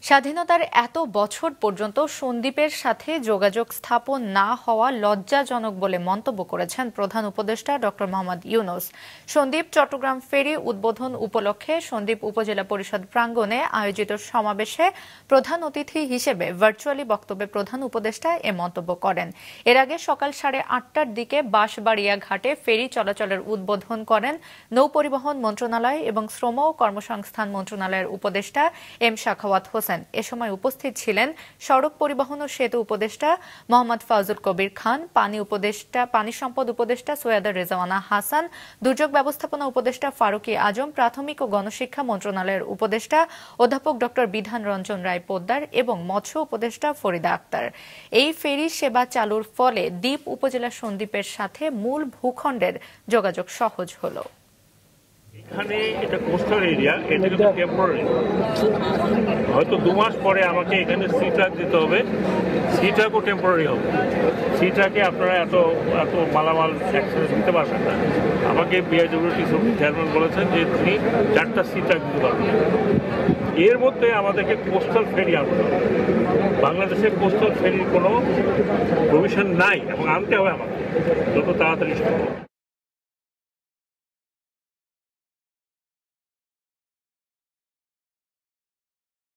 স্বাধীনতার এত বছর পর্যন্ত সন্দ্বীপের সাথে যোগাযোগ স্থাপন না হওয়া লজ্জাজনক বলে মন্তব্য করেছেন প্রধান উপদেষ্টা ডক্টর মোহাম্মদ ইউনূস। সন্দ্বীপ চট্টগ্রাম ফেরি উদ্বোধন উপলক্ষে সন্দ্বীপ উপজেলা পরিষদ প্রাঙ্গণে আয়োজিত সমাবেশে প্রধান অতিথি হিসেবে ভার্চুয়ালি বক্তব্যে প্রধান উপদেষ্টা এ মন্তব্য করেন। এর আগে সকাল 8:30টার দিকে বাঁশবাড়িয়া ঘাটে ফেরি চলাচলের উদ্বোধন করেন নৌপরিবহন মন্ত্রণালয় এবং শ্রম ও কর্মসংস্থান মন্ত্রণালয়ের উপদেষ্টা এম সাখাওয়াত হোসেন। এ সময় উপস্থিত ছিলেন সড়ক পরিবহন ও সেতু উপদেষ্টা মোহাম্মদ ফাজুল কবির খান, পানি সম্পদ উপদেষ্টা সৈয়দা রেজওয়ানা হাসান, দুর্যোগ ব্যবস্থাপনা উপদেষ্টা ফারুকী আজম, প্রাথমিক ও গণশিক্ষা মন্ত্রণালয়ের উপদেষ্টা অধ্যাপক ডক্টর বিধান রঞ্জন রায় পোদ্দার এবং মৎস্য উপদেষ্টা ফরিদা আক্তার। এই ফেরি সেবা চালুর ফলে দ্বীপ উপজেলা সন্দ্বীপের সাথে মূল ভূখণ্ডের যোগাযোগ সহজ হল। এখানে এটা কোস্টাল এরিয়া, এটা কিন্তু টেম্পোরারি। হয়তো 2 মাস পরে আমাকে এখানে সি ট্রাক দিতে হবে, সি ট্রাকও টেম্পোরারি হবে। সি ট্রাকে আপনারা এত মালামাল একসাথে দিতে পারবেন না। আমাকে বিআইডব্লিউটি চেয়ারম্যান বলেছেন যে তিনি 4টা সি ট্রাক দিতে পারবেন। এর মধ্যে আমাদেরকে কোস্টাল ফেরি আনতে হবে। বাংলাদেশের কোস্টাল ফেরির কোনো প্রভিশন নাই এবং আনতে হবে আমাকে যত তাড়াতাড়ি সম্ভব।